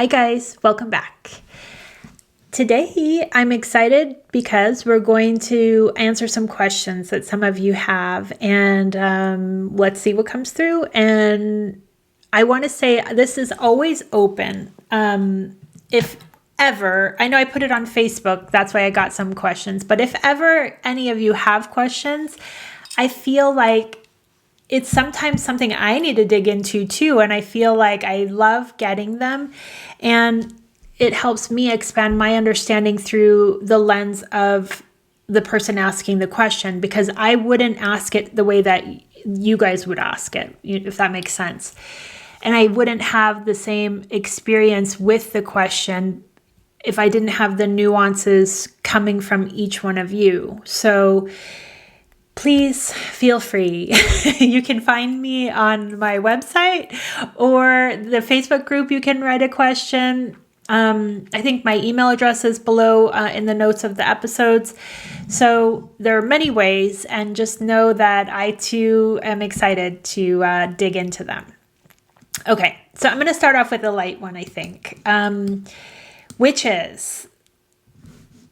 Hi guys, welcome back. Today I'm excited because we're going to answer some questions that some of you have, and let's see what comes through. And I want to say this is always open. If ever, I know I put it on Facebook, that's why I got some questions, but if ever any of you have questions, I feel like it's sometimes something I need to dig into too. And I feel like I love getting them. And it helps me expand my understanding through the lens of the person asking the question, because I wouldn't ask it the way that you guys would ask it, if that makes sense. And I wouldn't have the same experience with the question if I didn't have the nuances coming from each one of you. So please feel free. You can find me on my website or the Facebook group. You can write a question. I think my email address is below in the notes of the episodes. So there are many ways, and just know that I too am excited to dig into them. Okay, so I'm going to start off with a light one, I think, which is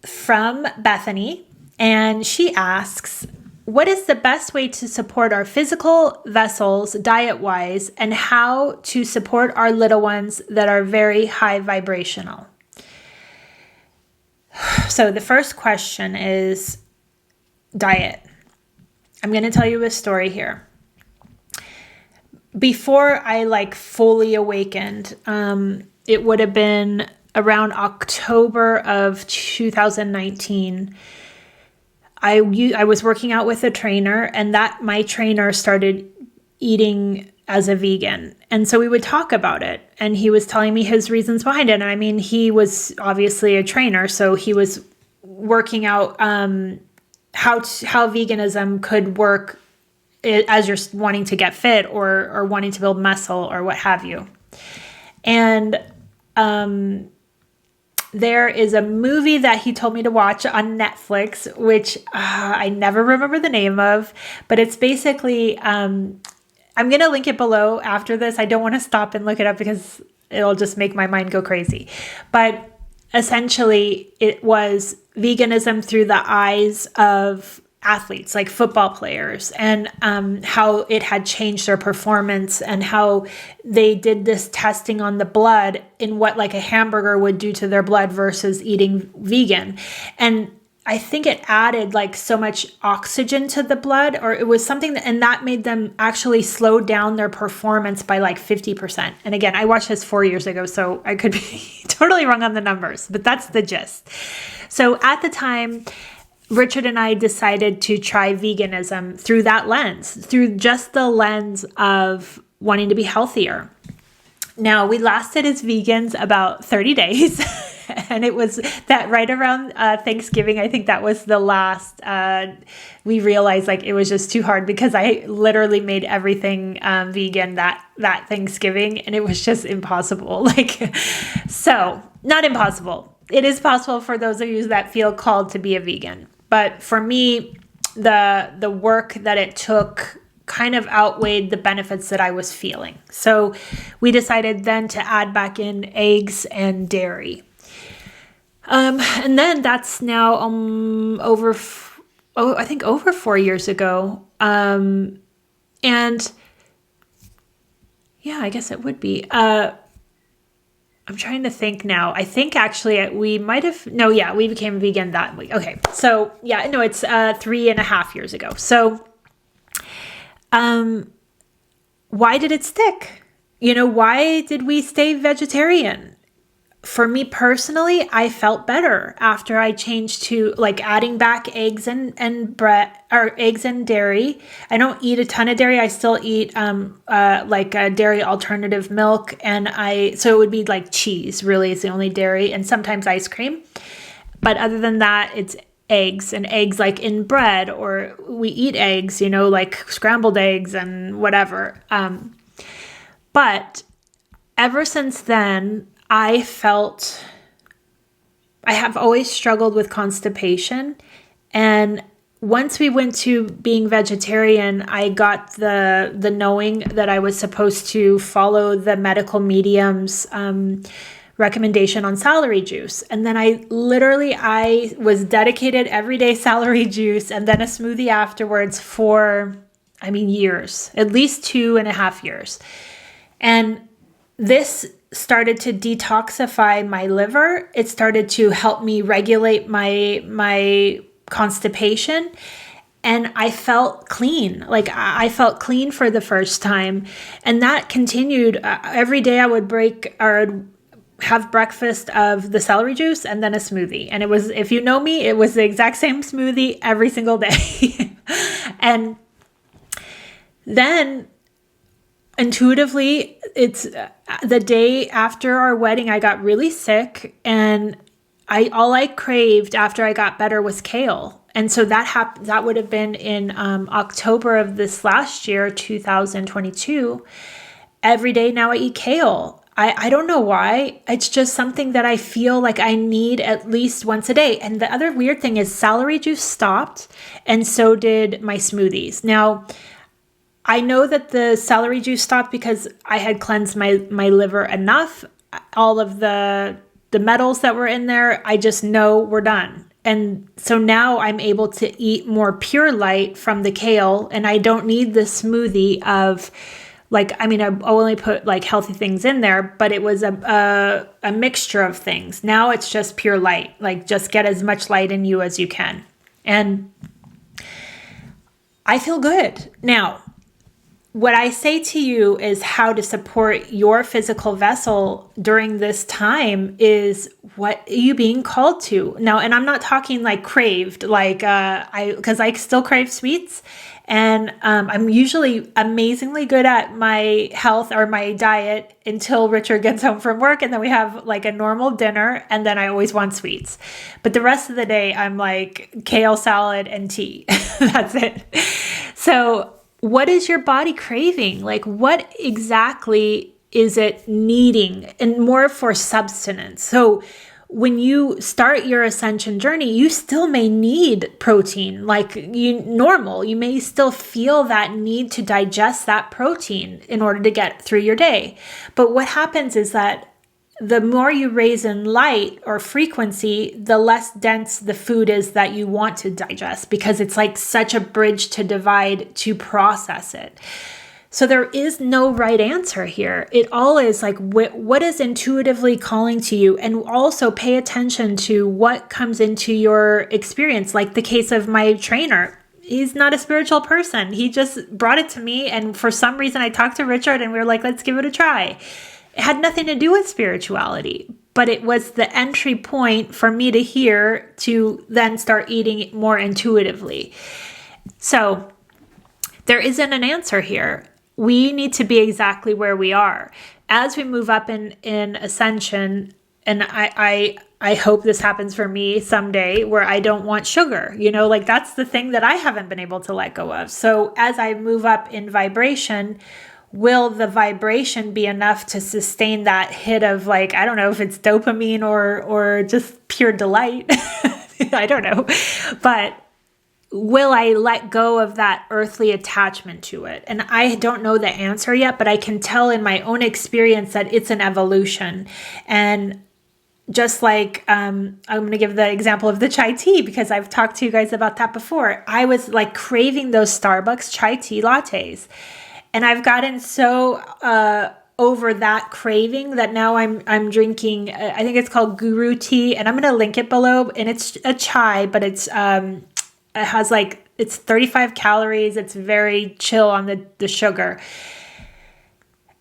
from Bethany, and she asks, what is the best way to support our physical vessels diet-wise, and how to support our little ones that are very high vibrational? So the first question is diet. I'm going to tell you a story here. Before I fully awakened, it would have been around October of 2019. I was working out with a trainer, and my trainer started eating as a vegan. And so we would talk about it, and he was telling me his reasons behind it. And I mean, he was obviously a trainer, so he was working out how veganism could work as you're wanting to get fit or wanting to build muscle or what have you. And there is a movie that he told me to watch on Netflix, which I never remember the name of, but it's basically, I'm going to link it below after this. I don't want to stop and look it up because it'll just make my mind go crazy. But essentially, it was veganism through the eyes of athletes, like football players, and how it had changed their performance, and how they did this testing on the blood in what a hamburger would do to their blood versus eating vegan. And I think it added so much oxygen to the blood, or it was something and that made them actually slow down their performance by 50%. And again, I watched this 4 years ago, so I could be totally wrong on the numbers, but that's the gist. So at the time, Richard and I decided to try veganism through that lens, through just the lens of wanting to be healthier. Now, we lasted as vegans about 30 days, and it was that right around Thanksgiving. I think that was the last, we realized it was just too hard, because I literally made everything vegan that Thanksgiving, and it was just impossible. So not impossible. It is possible for those of you that feel called to be a vegan. But for me, the work that it took kind of outweighed the benefits that I was feeling. So we decided then to add back in eggs and dairy. And then that's now over 4 years ago. And yeah, I guess it would be. I'm trying to think now. I think actually we became vegan that week. Okay. So yeah, no, it's 3.5 years ago. So, why did it stick? Why did we stay vegetarian? For me personally, I felt better after I changed to adding back eggs and bread, or eggs and dairy. I don't eat a ton of dairy. I still eat a dairy alternative milk, so it would be cheese really is the only dairy, and sometimes ice cream. But other than that, it's eggs, and eggs in bread, or we eat eggs, scrambled eggs and whatever. But ever since then, I have always struggled with constipation, and once we went to being vegetarian, I got the knowing that I was supposed to follow the medical medium's recommendation on celery juice. And then I was dedicated everyday celery juice and then a smoothie afterwards for, years, at least 2.5 years. And this started to detoxify my liver. It started to help me regulate my constipation. And I felt clean. Like I felt clean for the first time. And that continued. Every day I would have breakfast of the celery juice and then a smoothie. And it was, if you know me, it was the exact same smoothie every single day. And then intuitively, it's the day after our wedding, I got really sick, and all I craved after I got better was kale. And so that would have been in October of this last year, 2022. Every day now I eat kale. I don't know why. It's just something that I feel like I need at least once a day. And the other weird thing is celery juice stopped, and so did my smoothies. Now, I know that the celery juice stopped because I had cleansed my liver enough. All of the metals that were in there, I just know we're done. And so now I'm able to eat more pure light from the kale, and I don't need the smoothie of I only put healthy things in there, but it was a mixture of things. Now it's just pure light, just get as much light in you as you can. And I feel good. Now, what I say to you is how to support your physical vessel during this time is what are you being called to now? And I'm not talking craved, because I still crave sweets, and I'm usually amazingly good at my health or my diet until Richard gets home from work, and then we have a normal dinner, and then I always want sweets. But the rest of the day, I'm kale salad and tea. That's it. So what is your body craving? What exactly is it needing? And more for substance. So when you start your ascension journey, you still may need protein you may still feel that need to digest that protein in order to get through your day. But what happens is that the more you raise in light or frequency, the less dense the food is that you want to digest, because it's such a bridge to divide to process it. So there is no right answer here. It all is what is intuitively calling to you, and also pay attention to what comes into your experience. Like the case of my trainer. He's not a spiritual person. He just brought it to me, and for some reason I talked to Richard and we were like, let's give it a try. It had nothing to do with spirituality, but it was the entry point for me to hear to then start eating more intuitively. So there isn't an answer here. We need to be exactly where we are. As we move up in ascension, and I hope this happens for me someday, where I don't want sugar, that's the thing that I haven't been able to let go of. So as I move up in vibration, will the vibration be enough to sustain that hit of I don't know if it's dopamine or just pure delight. I don't know. But will I let go of that earthly attachment to it? And I don't know the answer yet, but I can tell in my own experience that it's an evolution. And just I'm going to give the example of the chai tea, because I've talked to you guys about that before. I was craving those Starbucks chai tea lattes. And I've gotten so over that craving that now I'm drinking, I think it's called Guru tea, and I'm going to link it below. And it's a chai, but it has it's 35 calories. It's very chill on the sugar.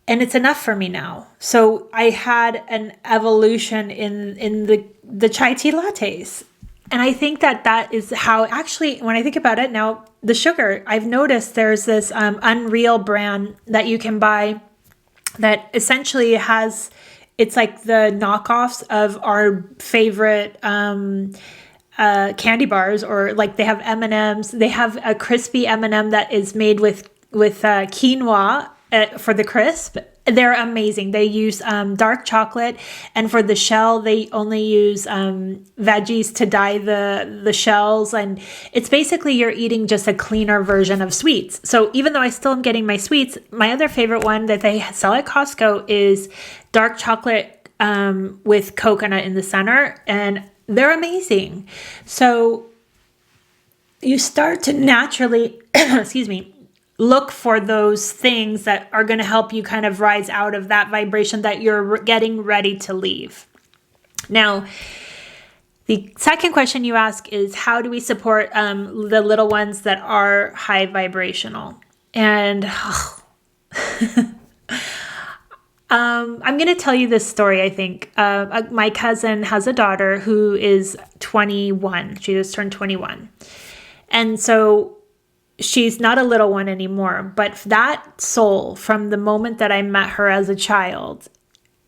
And it's enough for me now. So I had an evolution in the chai tea lattes. And I think that is how, actually, when I think about it now, the sugar, I've noticed there's this Unreal brand that you can buy that essentially it's the knockoffs of our favorite candy bars, or they have M&Ms. They have a crispy M&M that is made with quinoa for the crisp. They're amazing. They use dark chocolate, and for the shell, they only use veggies to dye the shells. And it's basically you're eating just a cleaner version of sweets. So even though I still am getting my sweets, my other favorite one that they sell at Costco is dark chocolate with coconut in the center, and they're amazing. So you start to naturally, excuse me, look for those things that are going to help you kind of rise out of that vibration that you're getting ready to leave. Now, the second question you ask is, how do we support the little ones that are high vibrational? And I'm going to tell you this story, I think. My cousin has a daughter who is 21. She just turned 21. And so she's not a little one anymore. But that soul, from the moment that I met her as a child,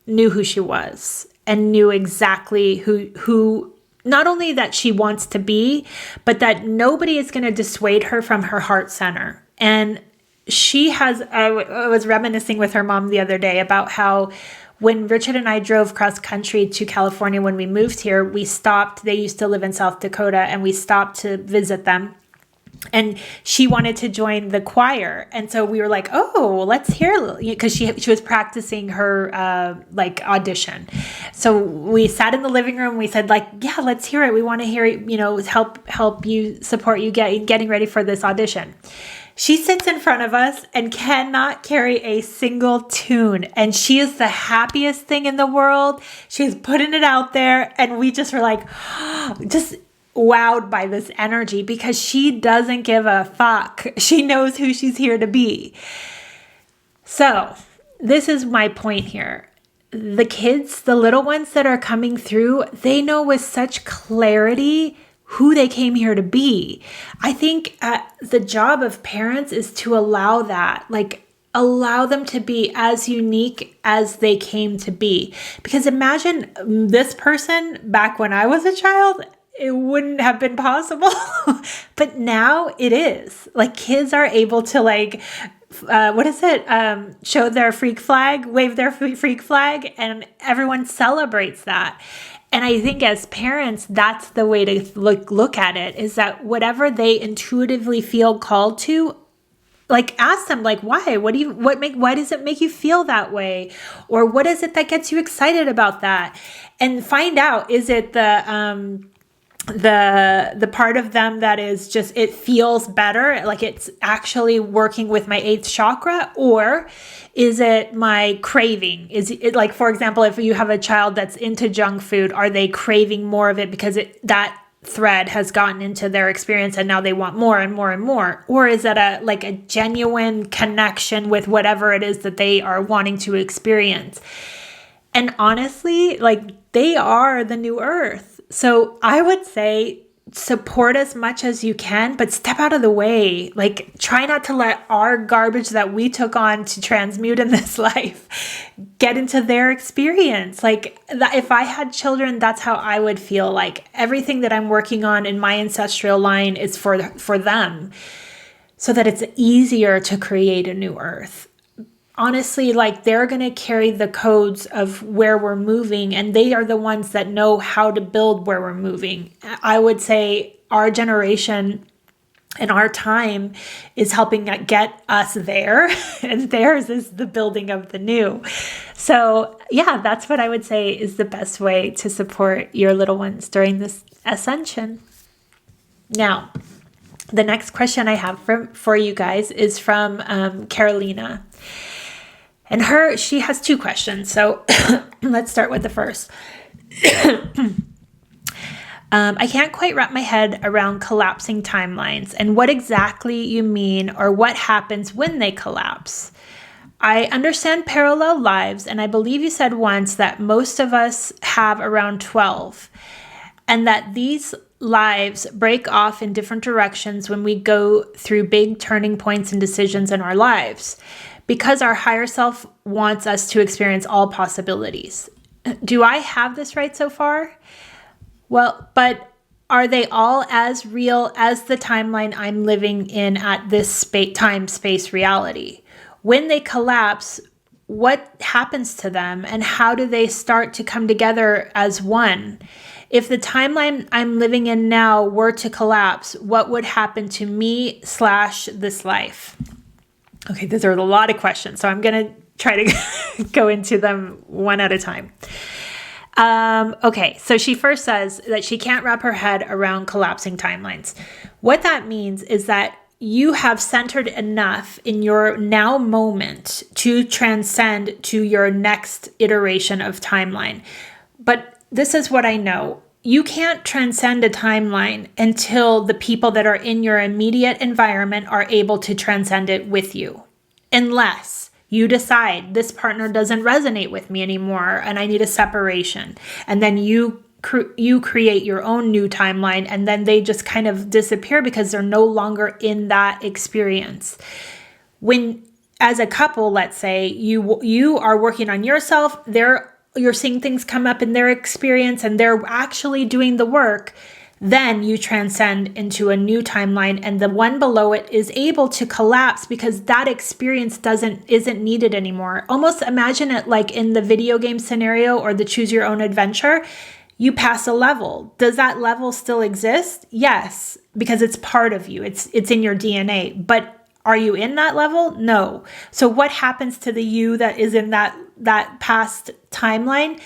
knew who she was and knew exactly who not only that she wants to be, but that nobody is going to dissuade her from her heart center. And she has, I was reminiscing with her mom the other day about how when Richard and I drove cross country to California when we moved here, we stopped. They used to live in South Dakota, and we stopped to visit them. And she wanted to join the choir. And so we were like, oh, let's hear, because she was practicing her audition. So we sat in the living room. We said, yeah, let's hear it. We want to hear it, help you, support you getting ready for this audition. She sits in front of us and cannot carry a single tune. And she is the happiest thing in the world. She's putting it out there. And we just were like, just wowed by this energy, because she doesn't give a fuck. She knows who she's here to be. So this is my point here. The kids, the little ones that are coming through, they know with such clarity who they came here to be. I think the job of parents is to allow that, allow them to be as unique as they came to be. Because imagine this person back when I was a child, it wouldn't have been possible. But now it is. Kids are able to show their freak flag, wave their freak flag, and everyone celebrates that. And I think as parents, that's the way to look at it, is that whatever they intuitively feel called to, ask them, why? Why does it make you feel that way? Or what is it that gets you excited about that? And find out, is it the part of them that is just, it feels better, it's actually working with my 8th chakra, or is it my craving? Is it, for example, if you have a child that's into junk food, are they craving more of it because that thread has gotten into their experience and now they want more and more and more? Or is it a genuine connection with whatever it is that they are wanting to experience? And honestly, they are the new earth. So I would say support as much as you can, but step out of the way. Try not to let our garbage that we took on to transmute in this life get into their experience. If I had children, that's how I would feel. Everything that I'm working on in my ancestral line is for them, so that it's easier to create a new earth. Honestly, they're going to carry the codes of where we're moving, and they are the ones that know how to build where we're moving. I would say our generation and our time is helping get us there, and theirs is the building of the new. So yeah, that's what I would say is the best way to support your little ones during this ascension. Now, the next question I have for you guys is from Carolina. And she has 2 questions. So let's start with the first. I can't quite wrap my head around collapsing timelines and what exactly you mean or what happens when they collapse. I understand parallel lives, and I believe you said once that most of us have around 12, and that these lives break off in different directions when we go through big turning points and decisions in our lives, because our higher self wants us to experience all possibilities. Do I have this right so far? Well, but are they all as real as the timeline I'm living in at this time-space reality? When they collapse, what happens to them, and how do they start to come together as one? If the timeline I'm living in now were to collapse, what would happen to me / this life? Okay, these are a lot of questions, so I'm going to try to go into them one at a time. Okay, so she first says that she can't wrap her head around collapsing timelines. What that means is that you have centered enough in your now moment to transcend to your next iteration of timeline. But this is what I know. You can't transcend a timeline until the people that are in your immediate environment are able to transcend it with you. Unless you decide this partner doesn't resonate with me anymore and I need a separation. And then you create your own new timeline, and then they just kind of disappear because they're no longer in that experience. When, as a couple, let's say you are working on yourself, you're seeing things come up in their experience and they're actually doing the work, then you transcend into a new timeline, and the one below it is able to collapse because that experience isn't needed anymore. Almost imagine it like in the video game scenario or the choose your own adventure. You pass a level. Does that level still exist? Yes, because it's part of you. It's in your DNA. But are you in that level? No. So what happens to the you that is in that past timeline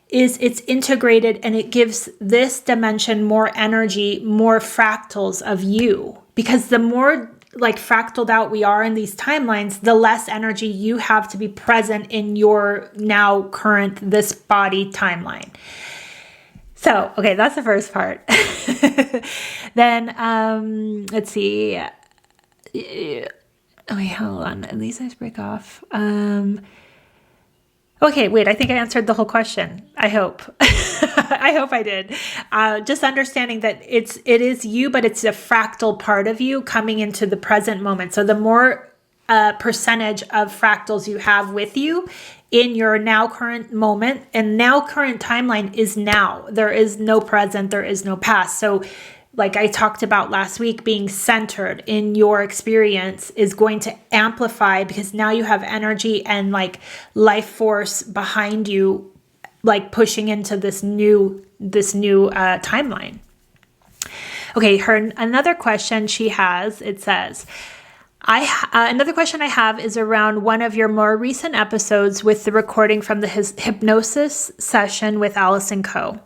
is it's integrated, and it gives this dimension more energy, more fractals of you. Because the more like fractaled out we are in these timelines, the less energy you have to be present in your now current this body timeline. So, okay, that's the first part. Then, let's see. Wait, hold on. And these eyes break off. Okay, wait, I think I answered the whole question. I hope. I hope I did. Just understanding that it is you, but it's a fractal part of you coming into the present moment. So the more percentage of fractals you have with you in your now current moment, and now current timeline is now. There is no present, there is no past. So like I talked about last week, being centered in your experience is going to amplify because now you have energy and like life force behind you, like pushing into this new timeline. Okay, another question she has, it says, another question I have is around one of your more recent episodes with the recording from the hypnosis session with Alice & Co.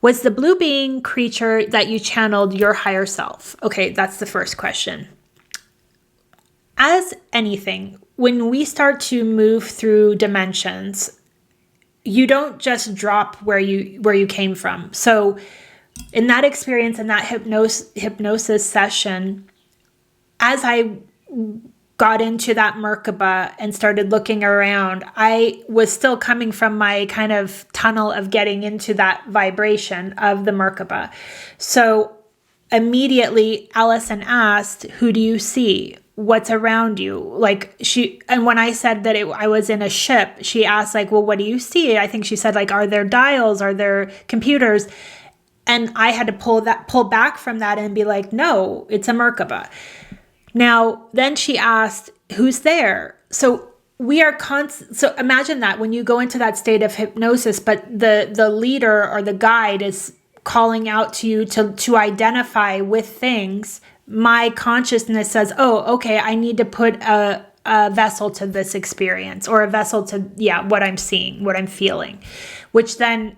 Was the blue being creature that you channeled your higher self? Okay, that's the first question. As anything, when we start to move through dimensions, you don't just drop where you came from. So in that experience, in that hypnosis session, as I got into that Merkaba and started looking around, I was still coming from my kind of tunnel of getting into that vibration of the Merkaba. So immediately Allison asked, who do you see? What's around you? And when I said that I was in a ship, she asked like, well, what do you see? I think she said like, are there dials? Are there computers? And I had to pull back from that and be like, no, it's a Merkaba. Now, then she asked, who's there? So we are so imagine that when you go into that state of hypnosis, but the leader or the guide is calling out to you to identify with things. My consciousness says, oh, okay, I need to put a vessel to this experience, or a vessel to, what I'm seeing, what I'm feeling, which then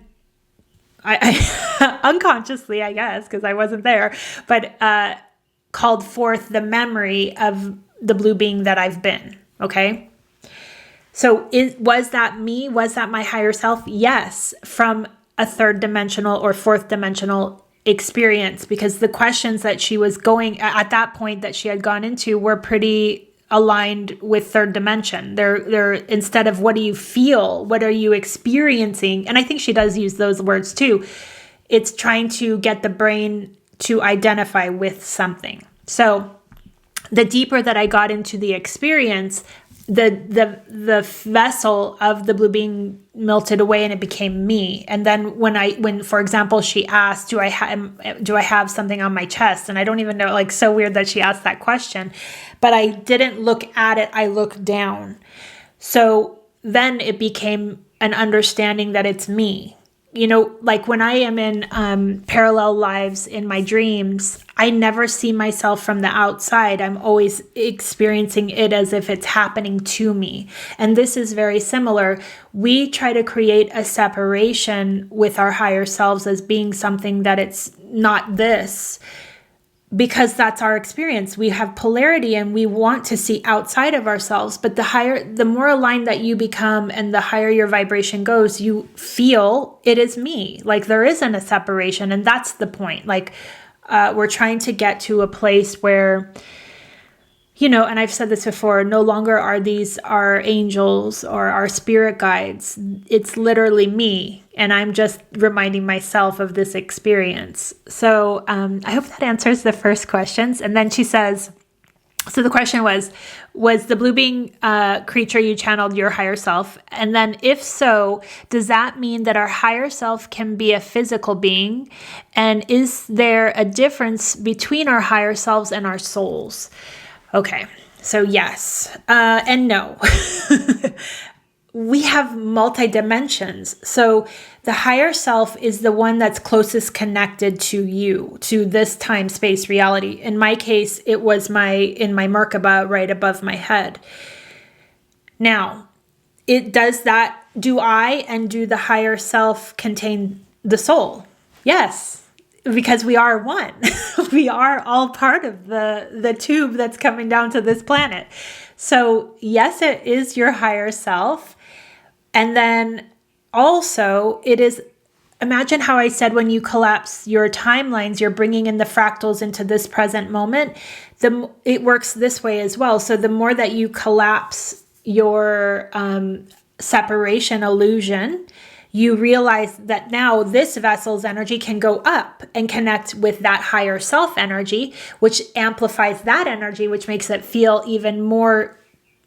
I unconsciously, I guess, because I wasn't there, but called forth the memory of the blue being that I've been. Okay. So was that me? Was that my higher self? Yes. From a third dimensional or fourth dimensional experience, because the questions that she was going at that point that she had gone into were pretty aligned with third dimension. They're instead of what do you feel? What are you experiencing? And I think she does use those words too. It's trying to get the brain to identify with something. So the deeper that I got into the experience, the vessel of the blue being melted away and it became me. And then when for example, she asked, do I have something on my chest? And I don't even know, like, so weird that she asked that question, but I didn't look at it. I looked down. So then it became an understanding that it's me. You know, like when I am in parallel lives in my dreams, I never see myself from the outside. I'm always experiencing it as if it's happening to me. And this is very similar. We try to create a separation with our higher selves as being something that it's not this, because that's our experience. We have polarity and we want to see outside of ourselves. But the more aligned that you become and the higher your vibration goes, you feel it is me. like there isn't a separation. And that's the point. Like, we're trying to get to a place where, and I've said this before, no longer are these our angels or our spirit guides. It's literally me. And I'm just reminding myself of this experience. So I hope that answers the first questions. And then she says, so the question was the blue being creature you channeled your higher self? And then if so, does that mean that our higher self can be a physical being? And is there a difference between our higher selves and our souls? Okay, so yes and no. We have multi-dimensions. So the higher self is the one that's closest connected to you, to this time, space, reality. In my case, it was in my Merkaba right above my head. Now, do I and do the higher self contain the soul? Yes, because we are one. We are all part of the tube that's coming down to this planet. So yes, it is your higher self. And then also it is, imagine how I said when you collapse your timelines, you're bringing in the fractals into this present moment. It works this way as well. So the more that you collapse your separation illusion, you realize that now this vessel's energy can go up and connect with that higher self energy, which amplifies that energy, which makes it feel even more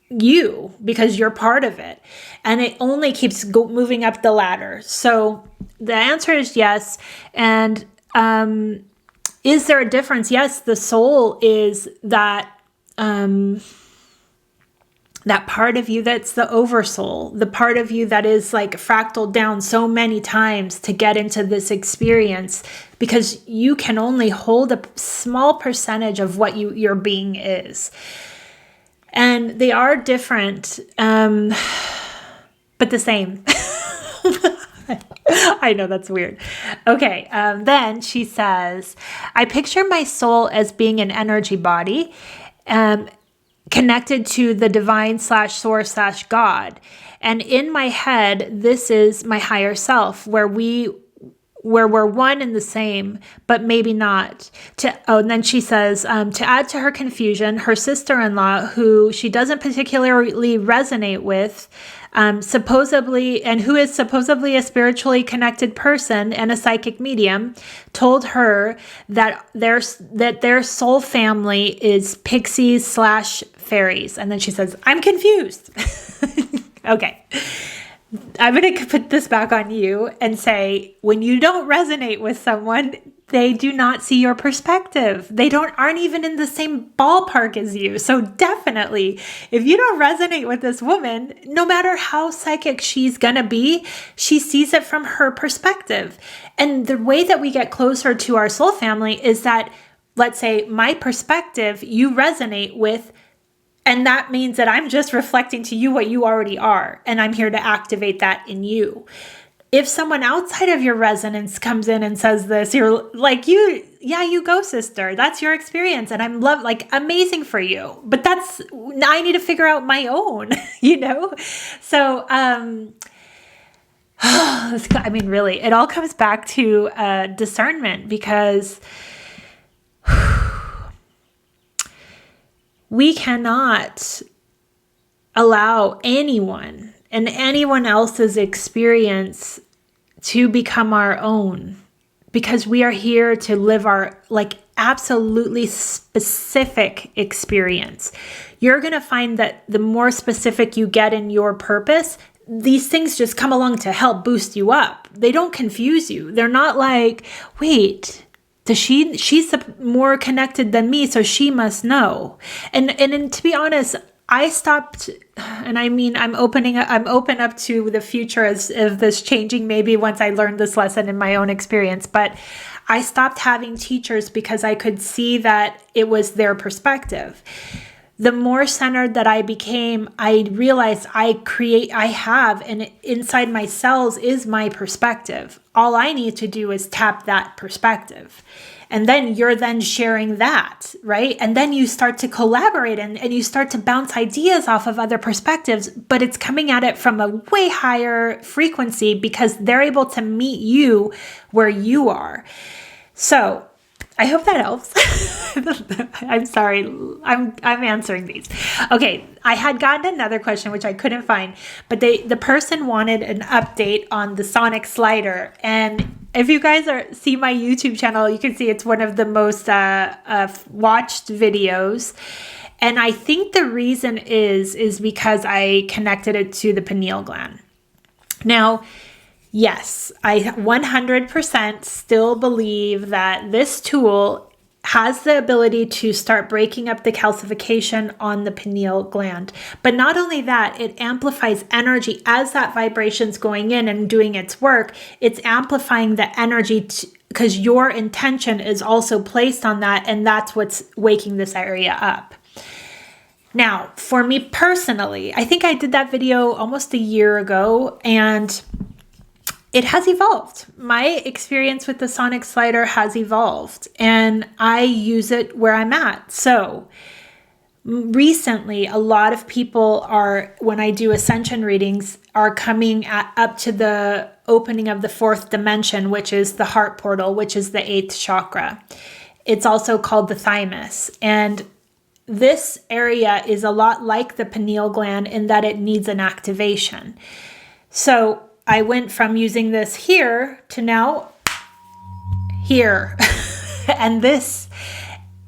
you because you're part of it. And it only keeps moving up the ladder. So the answer is yes. And is there a difference? Yes, the soul is that that part of you that's the oversoul, the part of you that is like fractaled down so many times to get into this experience, because you can only hold a small percentage of what your being is. And they are different, but the same. I know that's weird. Okay. Then she says, I picture my soul as being an energy body, connected to the divine / source / God. And in my head, this is my higher self, where we're one and the same, but maybe not. And then she says, to add to her confusion, her sister-in-law, who she doesn't particularly resonate with, who is supposedly a spiritually connected person and a psychic medium, told her that their soul family is pixies / fairies. And then she says, I'm confused. Okay. I'm going to put this back on you and say, when you don't resonate with someone, they do not see your perspective. They aren't even in the same ballpark as you. So definitely, if you don't resonate with this woman, no matter how psychic she's going to be, she sees it from her perspective. And the way that we get closer to our soul family is that, let's say, my perspective, you resonate with. And that means that I'm just reflecting to you what you already are. And I'm here to activate that in you. If someone outside of your resonance comes in and says this, you're like, you go, sister. That's your experience. And I'm amazing for you. But I need to figure out my own, So, really, it all comes back to discernment, because we cannot allow anyone and anyone else's experience to become our own, because we are here to live our absolutely specific experience. You're going to find that the more specific you get in your purpose, these things just come along to help boost you up. They don't confuse you. They're not like, wait, she's more connected than me, so she must know. And to be honest, I stopped, and I mean, I'm open up to the future of this changing maybe once I learned this lesson in my own experience, but I stopped having teachers because I could see that it was their perspective. The more centered that I became, I realized and inside my cells is my perspective. All I need to do is tap that perspective. And then you're then sharing that, right? And then you start to collaborate and you start to bounce ideas off of other perspectives, but it's coming at it from a way higher frequency because they're able to meet you where you are. So I hope that helps. I'm sorry. I'm answering these. Okay. I had gotten another question, which I couldn't find, but the person wanted an update on the sonic slider. And if you guys see my YouTube channel, you can see it's one of the most watched videos. And I think the reason is because I connected it to the pineal gland. Now, yes, I 100% still believe that this tool has the ability to start breaking up the calcification on the pineal gland. But not only that, it amplifies energy as that vibration's going in and doing its work. It's amplifying the energy because your intention is also placed on that, and that's what's waking this area up. Now, for me personally, I think I did that video almost a year ago, and it has evolved. My experience with the sonic slider has evolved, and I use it where I'm at. So recently, a lot of people when I do ascension readings, are coming up to the opening of the fourth dimension, which is the heart portal, which is the 8th chakra. It's also called the thymus. And this area is a lot like the pineal gland in that it needs an activation. So I went from using this here to now here. And this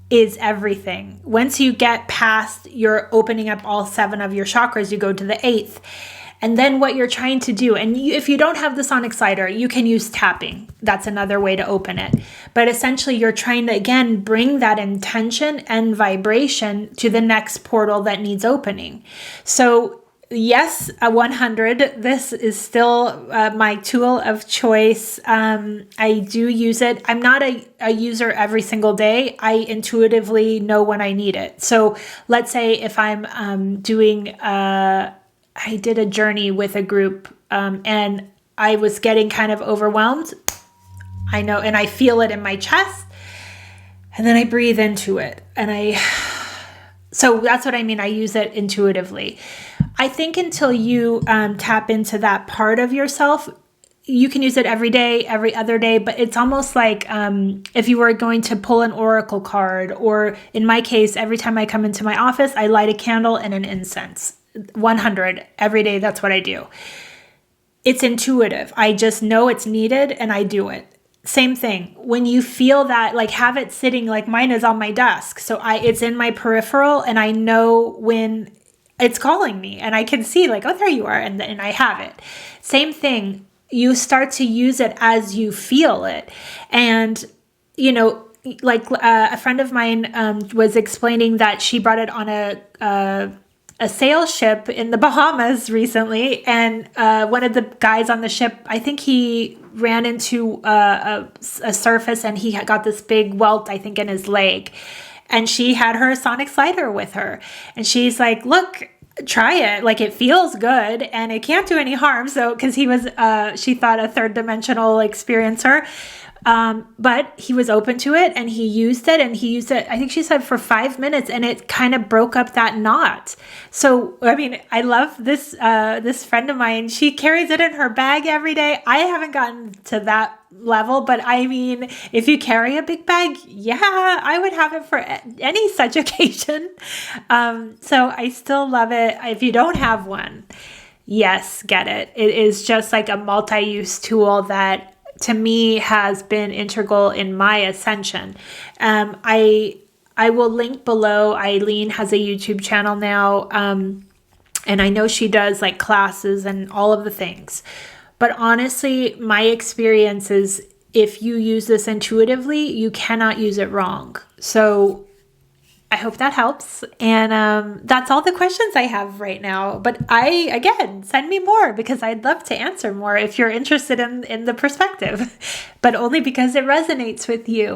is everything. Once you get past you're opening up all 7 of your chakras, you go to the 8th. And then what you're trying to do, and if you don't have the sonic slider, you can use tapping. That's another way to open it. But essentially, you're trying to, again, bring that intention and vibration to the next portal that needs opening. So yes, a 100. This is still my tool of choice. I do use it. I'm not a user every single day. I intuitively know when I need it. So let's say if I'm doing, I did a journey with a group and I was getting kind of overwhelmed. I know, and I feel it in my chest, and then I breathe into it. So that's what I mean. I use it intuitively. I think until you tap into that part of yourself, you can use it every day, every other day, but it's almost like if you were going to pull an oracle card, or in my case, every time I come into my office, I light a candle and an incense. 100 every day. That's what I do. It's intuitive. I just know it's needed and I do it. Same thing. When you feel that, like, have it sitting, like mine is on my desk. So it's in my peripheral and I know when it's calling me and I can see like, oh, there you are. And I have it. Same thing. You start to use it as you feel it. And, you know, like a friend of mine was explaining that she brought it on a sail ship in the Bahamas recently, and one of the guys on the ship, I think he ran into a surface and he got this big welt, I think, in his leg, and she had her sonic slider with her, and she's like, look, try it, like it feels good and it can't do any harm. So because he was she thought a third dimensional experiencer. But he was open to it and he used it, I think she said for 5 minutes, and it kind of broke up that knot. So, I mean, I love this, this friend of mine, she carries it in her bag every day. I haven't gotten to that level, but I mean, if you carry a big bag, yeah, I would have it for any such occasion. So I still love it. If you don't have one, yes, get it. It is just like a multi-use tool that, to me, has been integral in my ascension. I will link below. Eileen has a YouTube channel now, and I know she does like classes and all of the things. But honestly, my experience is if you use this intuitively, you cannot use it wrong. So I hope that helps. And that's all the questions I have right now. But again, send me more because I'd love to answer more if you're interested in the perspective, but only because it resonates with you.